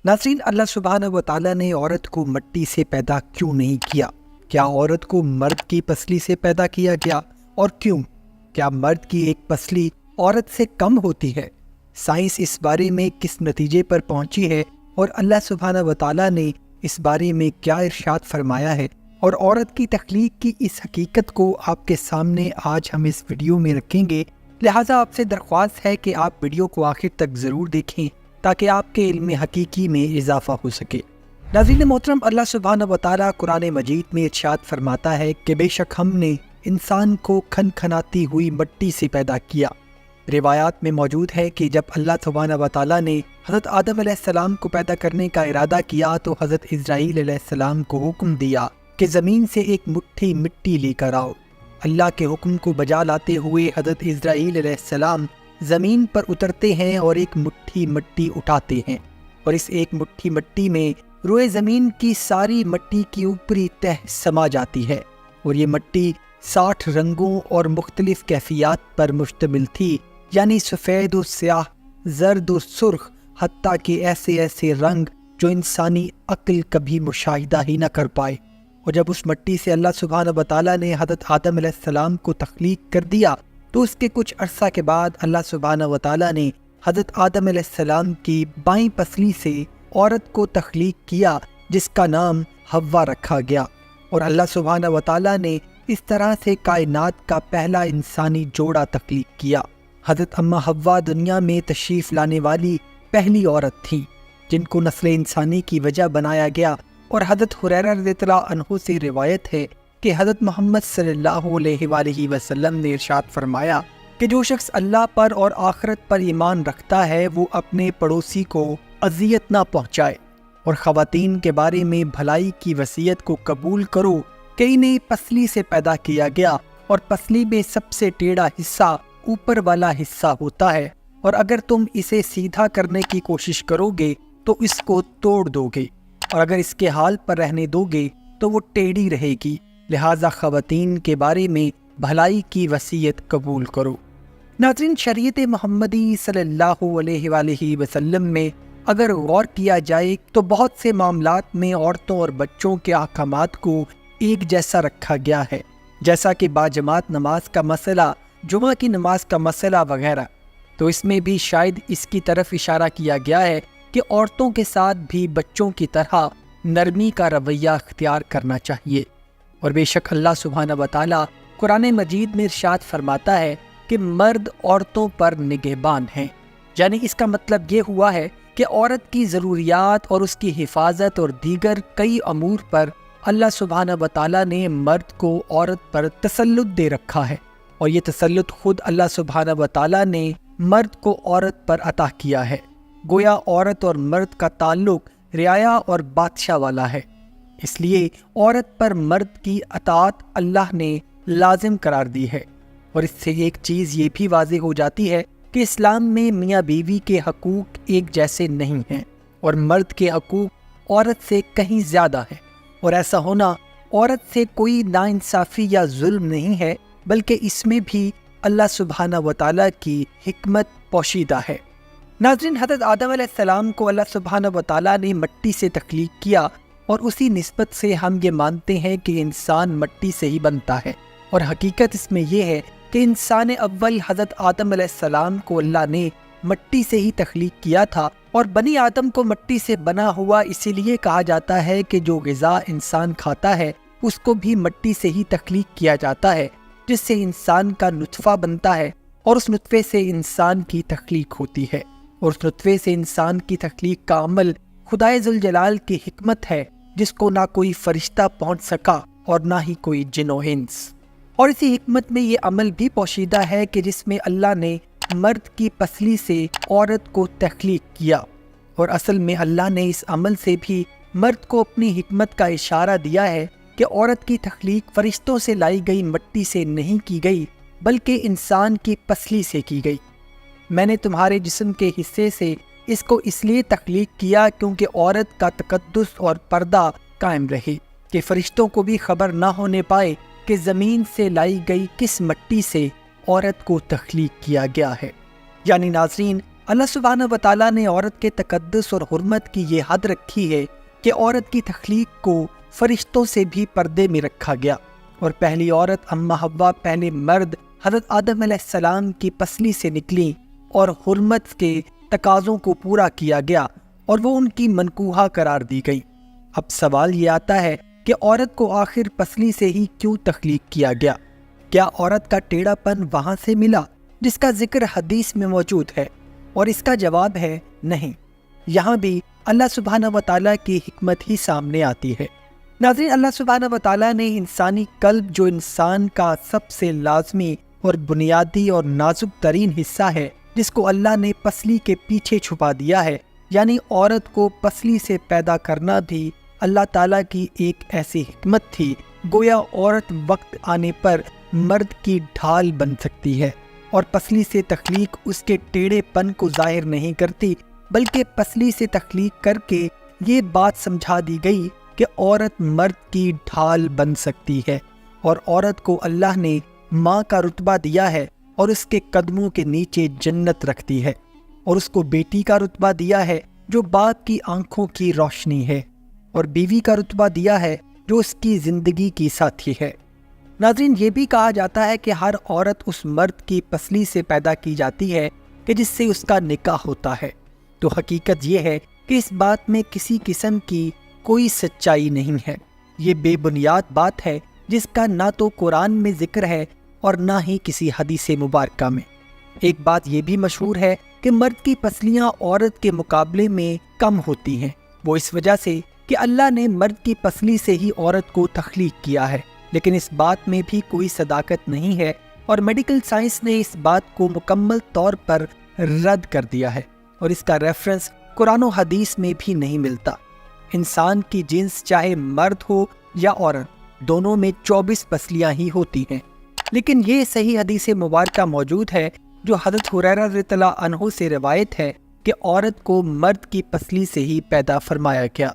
ناظرین، اللہ سبحانہ و تعالیٰ نے عورت کو مٹی سے پیدا کیوں نہیں کیا؟ کیا عورت کو مرد کی پسلی سے پیدا کیا گیا؟ اور کیوں؟ کیا مرد کی ایک پسلی عورت سے کم ہوتی ہے؟ سائنس اس بارے میں کس نتیجے پر پہنچی ہے اور اللہ سبحانہ و تعالیٰ نے اس بارے میں کیا ارشاد فرمایا ہے؟ اور عورت کی تخلیق کی اس حقیقت کو آپ کے سامنے آج ہم اس ویڈیو میں رکھیں گے، لہٰذا آپ سے درخواست ہے کہ آپ ویڈیو کو آخر تک ضرور دیکھیں تاکہ آپ کے علم حقیقی میں اضافہ ہو سکے۔ ناظرین محترم، اللہ سبحانہ و تعالیٰ قرآن مجید میں ارشاد فرماتا ہے کہ بے شک ہم نے انسان کو کھنکھناتی ہوئی مٹی سے پیدا کیا۔ روایات میں موجود ہے کہ جب اللہ سبحانہ و تعالیٰ نے حضرت آدم علیہ السلام کو پیدا کرنے کا ارادہ کیا تو حضرت اسرائیل علیہ السلام کو حکم دیا کہ زمین سے ایک مٹھی مٹی لے کر آؤ۔ اللہ کے حکم کو بجا لاتے ہوئے حضرت اسرائیل علیہ السلام زمین پر اترتے ہیں اور ایک مٹھی مٹی اٹھاتے ہیں، اور اس ایک مٹھی مٹی میں روئے زمین کی ساری مٹی کی اوپری تہ سما جاتی ہے، اور یہ مٹی 60 رنگوں اور مختلف کیفیات پر مشتمل تھی، یعنی سفید و سیاہ، زرد و سرخ، حتیٰ کہ ایسے ایسے رنگ جو انسانی عقل کبھی مشاہدہ ہی نہ کر پائے۔ اور جب اس مٹی سے اللہ سبحانہ و تعالیٰ نے حضرت آدم علیہ السلام کو تخلیق کر دیا تو اس کے کچھ عرصہ کے بعد اللہ سبحانہ و تعالیٰ نے حضرت آدم علیہ السلام کی بائیں پسلی سے عورت کو تخلیق کیا، جس کا نام حوا رکھا گیا، اور اللہ سبحانہ و تعالیٰ نے اس طرح سے کائنات کا پہلا انسانی جوڑا تخلیق کیا۔ حضرت اماں حوا دنیا میں تشریف لانے والی پہلی عورت تھی جن کو نسل انسانی کی وجہ بنایا گیا، اور حضرت ہریرہ رضی اللہ عنہ سے روایت ہے کہ حضرت محمد صلی اللہ علیہ وآلہ وسلم نے ارشاد فرمایا کہ جو شخص اللہ پر اور آخرت پر ایمان رکھتا ہے وہ اپنے پڑوسی کو اذیت نہ پہنچائے، اور خواتین کے بارے میں بھلائی کی وصیت کو قبول کرو کہ انہیں پسلی سے پیدا کیا گیا، اور پسلی میں سب سے ٹیڑھا حصہ اوپر والا حصہ ہوتا ہے، اور اگر تم اسے سیدھا کرنے کی کوشش کرو گے تو اس کو توڑ دو گے، اور اگر اس کے حال پر رہنے دو گے تو وہ ٹیڑھی رہے گی، لہٰذا خواتین کے بارے میں بھلائی کی وصیت قبول کرو۔ ناظرین، شریعت محمدی صلی اللہ علیہ وآلہ وسلم میں اگر غور کیا جائے تو بہت سے معاملات میں عورتوں اور بچوں کے احکامات کو ایک جیسا رکھا گیا ہے، جیسا کہ باجماعت نماز کا مسئلہ، جمعہ کی نماز کا مسئلہ وغیرہ۔ تو اس میں بھی شاید اس کی طرف اشارہ کیا گیا ہے کہ عورتوں کے ساتھ بھی بچوں کی طرح نرمی کا رویہ اختیار کرنا چاہیے۔ اور بے شک اللہ سبحانہ و تعالیٰ قرآن مجید میں ارشاد فرماتا ہے کہ مرد عورتوں پر نگہبان ہیں، یعنی اس کا مطلب یہ ہوا ہے کہ عورت کی ضروریات اور اس کی حفاظت اور دیگر کئی امور پر اللہ سبحانہ و تعالیٰ نے مرد کو عورت پر تسلط دے رکھا ہے، اور یہ تسلط خود اللہ سبحانہ و تعالیٰ نے مرد کو عورت پر عطا کیا ہے۔ گویا عورت اور مرد کا تعلق رعایا اور بادشاہ والا ہے، اس لیے عورت پر مرد کی اطاعت اللہ نے لازم قرار دی ہے۔ اور اس سے ایک چیز یہ بھی واضح ہو جاتی ہے کہ اسلام میں میاں بیوی کے حقوق ایک جیسے نہیں ہیں، اور مرد کے حقوق عورت سے کہیں زیادہ ہے، اور ایسا ہونا عورت سے کوئی ناانصافی یا ظلم نہیں ہے، بلکہ اس میں بھی اللہ سبحانہ و تعالیٰ کی حکمت پوشیدہ ہے۔ ناظرین، حضرت آدم علیہ السلام کو اللہ سبحانہ و تعالیٰ نے مٹی سے تخلیق کیا، اور اسی نسبت سے ہم یہ مانتے ہیں کہ انسان مٹی سے ہی بنتا ہے، اور حقیقت اس میں یہ ہے کہ انسان اول حضرت آدم علیہ السلام کو اللہ نے مٹی سے ہی تخلیق کیا تھا، اور بنی آدم کو مٹی سے بنا ہوا اسی لیے کہا جاتا ہے کہ جو غذا انسان کھاتا ہے اس کو بھی مٹی سے ہی تخلیق کیا جاتا ہے، جس سے انسان کا نطفہ بنتا ہے، اور اس نطفے سے انسان کی تخلیق ہوتی ہے، اور اس نطفے سے انسان کی تخلیق کا عمل خدائے ذوالجلال کی حکمت ہے، جس کو نہ کوئی فرشتہ پہنچ سکا اور نہ ہی کوئی جن و انس۔ اور اسی حکمت میں یہ عمل بھی پوشیدہ ہے کہ جس میں اللہ نے مرد کی پسلی سے عورت کو تخلیق کیا، اور اصل میں اللہ نے اس عمل سے بھی مرد کو اپنی حکمت کا اشارہ دیا ہے کہ عورت کی تخلیق فرشتوں سے لائی گئی مٹی سے نہیں کی گئی بلکہ انسان کی پسلی سے کی گئی۔ میں نے تمہارے جسم کے حصے سے اس کو اس لیے تخلیق کیا کیونکہ عورت کا تقدس اور پردہ قائم رہے، کہ فرشتوں کو بھی خبر نہ ہونے پائے کہ زمین سے لائی گئی کس مٹی سے عورت کو تخلیق کیا گیا ہے۔ یعنی ناظرین، اللہ سبحانہ و تعالیٰ نے عورت کے تقدس اور حرمت کی یہ حد رکھی ہے کہ عورت کی تخلیق کو فرشتوں سے بھی پردے میں رکھا گیا، اور پہلی عورت اما حوا پہلے مرد حضرت آدم علیہ السلام کی پسلی سے نکلی اور حرمت کے تقاضوں کو پورا کیا گیا اور وہ ان کی منکوحہ قرار دی گئی۔ اب سوال یہ آتا ہے کہ عورت کو آخر پسلی سے ہی کیوں تخلیق کیا گیا؟ کیا عورت کا ٹیڑھا پن وہاں سے ملا جس کا ذکر حدیث میں موجود ہے؟ اور اس کا جواب ہے نہیں، یہاں بھی اللہ سبحانہ و تعالیٰ کی حکمت ہی سامنے آتی ہے۔ ناظرین، اللہ سبحانہ و تعالیٰ نے انسانی قلب، جو انسان کا سب سے لازمی اور بنیادی اور نازک ترین حصہ ہے، جس کو اللہ نے پسلی کے پیچھے چھپا دیا ہے، یعنی عورت کو پسلی سے پیدا کرنا بھی اللہ تعالیٰ کی ایک ایسی حکمت تھی، گویا عورت وقت آنے پر مرد کی ڈھال بن سکتی ہے، اور پسلی سے تخلیق اس کے ٹیڑھے پن کو ظاہر نہیں کرتی، بلکہ پسلی سے تخلیق کر کے یہ بات سمجھا دی گئی کہ عورت مرد کی ڈھال بن سکتی ہے، اور عورت کو اللہ نے ماں کا رتبہ دیا ہے اور اس کے قدموں کے نیچے جنت رکھتی ہے، اور اس کو بیٹی کا رتبہ دیا ہے جو باپ کی آنکھوں کی روشنی ہے، اور بیوی کا رتبہ دیا ہے جو اس کی زندگی کی ساتھی ہے۔ ناظرین، یہ بھی کہا جاتا ہے کہ ہر عورت اس مرد کی پسلی سے پیدا کی جاتی ہے کہ جس سے اس کا نکاح ہوتا ہے، تو حقیقت یہ ہے کہ اس بات میں کسی قسم کی کوئی سچائی نہیں ہے۔ یہ بے بنیاد بات ہے جس کا نہ تو قرآن میں ذکر ہے اور نہ ہی کسی حدیث مبارکہ میں۔ ایک بات یہ بھی مشہور ہے کہ مرد کی پسلیاں عورت کے مقابلے میں کم ہوتی ہیں، وہ اس وجہ سے کہ اللہ نے مرد کی پسلی سے ہی عورت کو تخلیق کیا ہے، لیکن اس بات میں بھی کوئی صداقت نہیں ہے، اور میڈیکل سائنس نے اس بات کو مکمل طور پر رد کر دیا ہے، اور اس کا ریفرنس قرآن و حدیث میں بھی نہیں ملتا۔ انسان کی جنس چاہے مرد ہو یا عورت، دونوں میں 24 پسلیاں ہی ہوتی ہیں، لیکن یہ صحیح حدیث مبارکہ موجود ہے جو حضرت ہریرہ رضی اللہ عنہ سے روایت ہے کہ عورت کو مرد کی پسلی سے ہی پیدا فرمایا گیا۔